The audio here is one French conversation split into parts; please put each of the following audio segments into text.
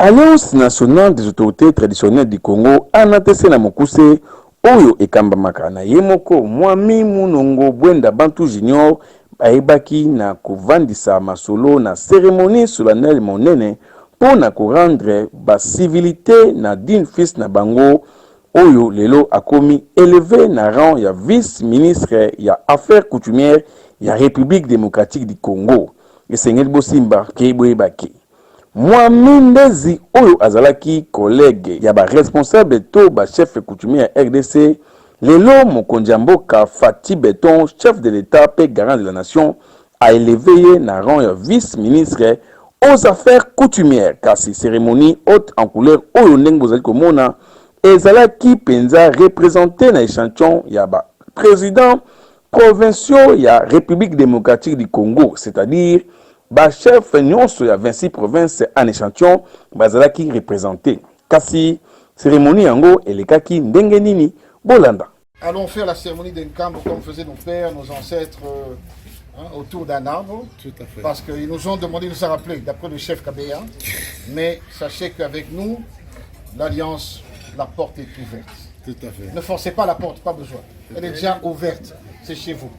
Alliance nationale des autorités traditionnelles du Congo anatese na mokuse oyo ekambamaka na ye moko Mwami Munongo Bwenda Bantu Junior ayebaki na kovandisa masolo na cérémonie solennelle monene pour na rendre ba civilité na din fils na bango oyo lelo akomi élevé na rang ya vice-ministre ya affaires coutumières ya République démocratique du Congo. Esengeli bosimba ke boyebaki Mwami Ndezi oyo azalaki collègue ya ba responsable to ba chef coutumier ya RDC lelo mokonzi ya mboka Fati Beton chef de l'État pe garant de la nation a élevé na rang ya vice-ministre aux affaires coutumières kasi cérémonie haute en couleur oyo ndenge bozali komona ezalaki penza représenté na échantillon ya ba président provinciaux ya République démocratique du Congo, c'est-à-dire ba chef nyonso ya 26 provinces en échantillon bazalaki représenté. Kasi cérémonie yango elekaki ndenge nini bolanda. Allons faire la cérémonie d'un camp comme faisaient nos pères, nos ancêtres autour d'un arbre. Tout à fait. Parce qu'ils nous ont demandé, nous a rappelé, d'après le chef Kabeya. Mais sachez qu'avec nous, l'alliance, la porte est ouverte. Tout à fait. Ne forcez pas la porte, pas besoin. Elle est déjà ouverte. C'est chez vous.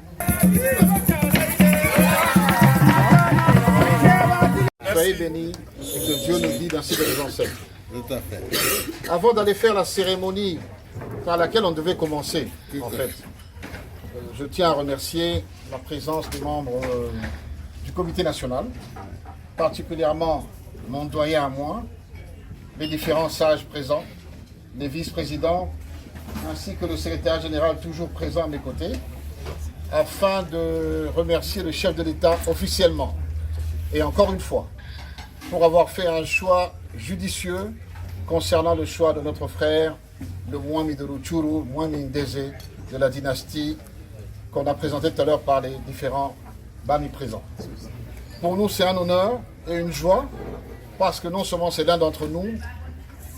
Soyez bénis et que Dieu nous guide ainsi que les ancêtres. Tout à fait. Avant d'aller faire la cérémonie par laquelle on devait commencer, en fait, je tiens à remercier la présence des membres du comité national, particulièrement mon doyen à moi, les différents sages présents, les vice-présidents, ainsi que le secrétaire général toujours présent à mes côtés, afin de remercier le chef de l'État officiellement. Et encore une fois, pour avoir fait un choix judicieux concernant le choix de notre frère, le Mwami de Rutshuru, Mwami Ndeze, de la dynastie qu'on a présenté tout à l'heure par les différents Bami présents. Pour nous, c'est un honneur et une joie, parce que non seulement c'est l'un d'entre nous,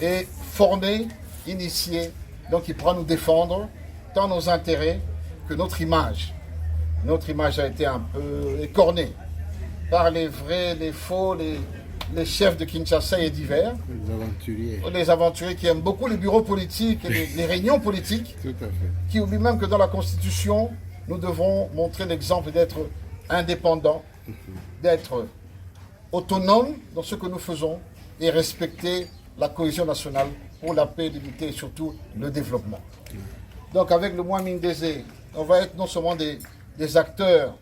est formé, initié, donc il pourra nous défendre tant nos intérêts que notre image. Notre image a été un peu écornée par les vrais, les faux, les chefs de Kinshasa et divers. Les aventuriers. Les aventuriers qui aiment beaucoup les bureaux politiques et les réunions politiques. Tout à fait. Qui oublient même que dans la Constitution, nous devons montrer l'exemple d'être indépendants, d'être autonomes dans ce que nous faisons et respecter la cohésion nationale pour la paix, l'unité et surtout le développement. Donc avec le Mwami Ndeze, on va être non seulement des acteurs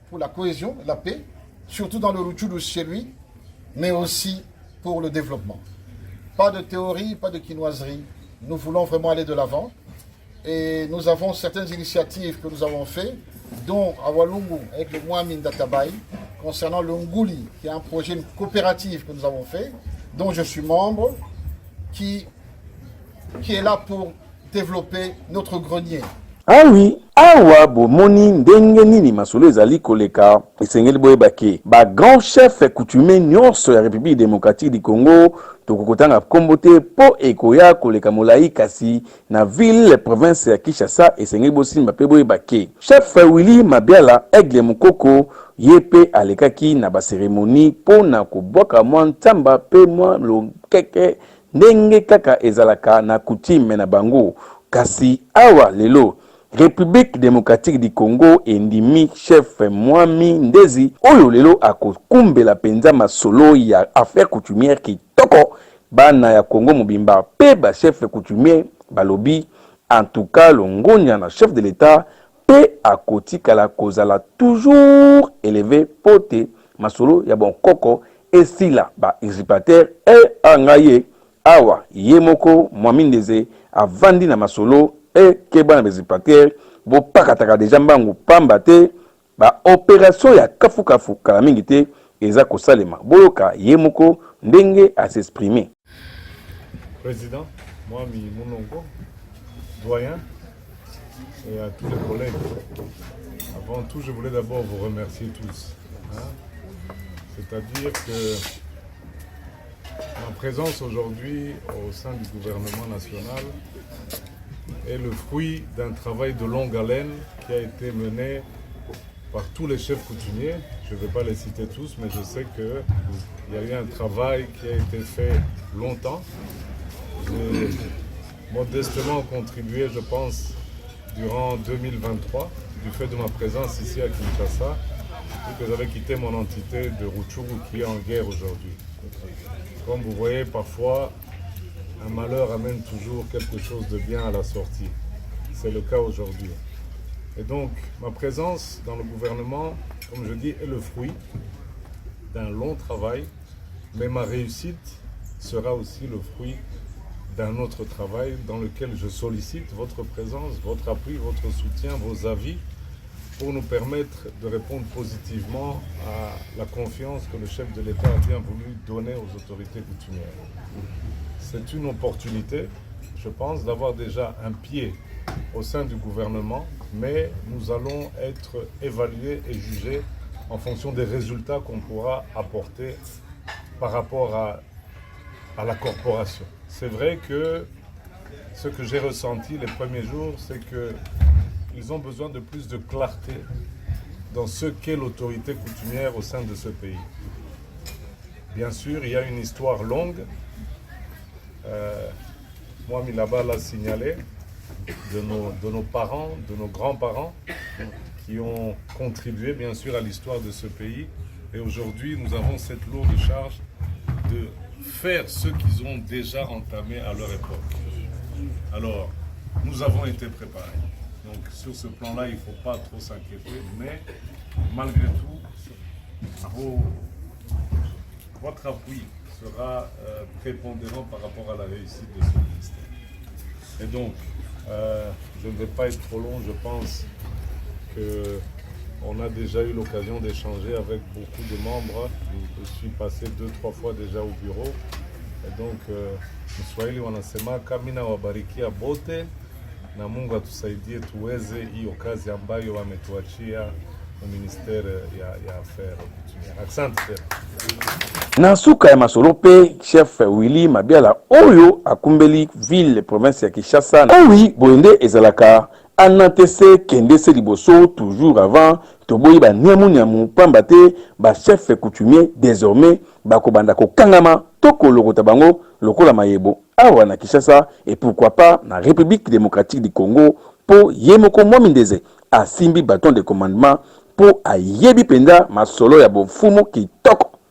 pour la cohésion, la paix, surtout dans le Rutshuru chez lui, mais aussi pour le développement. Pas de théorie, pas de quinoiserie. Nous voulons vraiment aller de l'avant. Et nous avons certaines initiatives que nous avons faites, dont à Walungu, avec le Mwami Ndatabaye, concernant le Nguli, qui est un projet, une coopérative que nous avons fait, dont je suis membre, qui est là pour développer notre grenier. Ah oui, awa bomoni ndenge nini masolo ezali koleka esengeli boyebake ba grand chef coutumier nyonso ya République démocratique du Congo tokokotanga kombo te po ekoya koleka molai kasi na ville province ya Kinshasa esengeli bosimba pe boyebake chef Willy Mabiala Aigle Mukoko yepe alekaki na ba cérémonie po na kobwaka mwa ntamba pe mwa lokeke ndenge kaka ezalaka na coutume na bango kasi awa lelo République démocratique du Congo endimi chef Mwami Ndezi oyo lelo akokumbela penza masolo ya affaires coutumières kitoko bana ya Congo mobimba pe ba chef coutumier balobi en tout cas longonya na chef de l'État pe akotikala kozala toujours élevé pote masolo ya bon koko esila ba usurpateur et angaye awa yemoko Mwami Ndeze avandi na masolo et keba na usurpateur bo pakataka deja mbangu pamba te ba opération ya kafu kala mingi te eza kosalema boyoka yemoko ndenge à s'exprimer. Président Mwami Munongo, doyen et à tous les collègues. Avant tout, je voulais d'abord vous remercier tous. C'est-à-dire que ma présence aujourd'hui au sein du gouvernement national est le fruit d'un travail de longue haleine qui a été mené par tous les chefs coutumiers. je ne vais pas les citer tous, mais je sais qu'il y a eu un travail qui a été fait longtemps. J'ai modestement contribué, je pense, durant 2023, du fait de ma présence ici à Kinshasa, et que j'avais quitté mon entité de Rutshuru qui est en guerre aujourd'hui. Comme vous voyez, parfois, un malheur amène toujours quelque chose de bien à la sortie. C'est le cas aujourd'hui. Et donc, ma présence dans le gouvernement, comme je dis, est le fruit d'un long travail, mais ma réussite sera aussi le fruit d'un autre travail dans lequel je sollicite votre présence, votre appui, votre soutien, vos avis pour nous permettre de répondre positivement à la confiance que le chef de l'État a bien voulu donner aux autorités coutumières. C'est une opportunité, je pense, d'avoir déjà un pied au sein du gouvernement, mais nous allons être évalués et jugés en fonction des résultats qu'on pourra apporter par rapport à la corporation. C'est vrai que ce que j'ai ressenti les premiers jours, c'est qu'ils ont besoin de plus de clarté dans ce qu'est l'autorité coutumière au sein de ce pays. Bien sûr, il y a une histoire longue. Moi, Milaba l'a signalé, de nos parents, de nos grands-parents, qui ont contribué bien sûr à l'histoire de ce pays. Et aujourd'hui, nous avons cette lourde charge de faire ce qu'ils ont déjà entamé à leur époque. Alors, nous avons été préparés. Donc, sur ce plan-là, il ne faut pas trop s'inquiéter, mais malgré tout, votre appui sera prépondérant par rapport à la réussite de ce ministère. Et donc, je ne vais pas être trop long, je pense qu'on a déjà eu l'occasion d'échanger avec beaucoup de membres. Je suis passé 2-3 fois déjà au bureau. Et donc, Mswahili wanasema kamina wabarikia bote na Mungu atusaidie tuweze hiyo kazi ambayo wametuachia ministère ya affaires coutumières. Asante tena. Na suka ya masolo pe chef Willy Mabiala oyo akumbeli ville province ya Kinshasa. Oui, boyende ezalaka anantese kendese liboso toujours avant toboyi ba niamu pamba te ba chef coutumier désormais bakobanda ko kangama toko lokota bango lokola mayebo awa na Kinshasa et pourquoi pas na République démocratique du Congo po yemoko mwamindeze asimbi bâton de commandement po ayebi penda masolo ya bofumu kitoko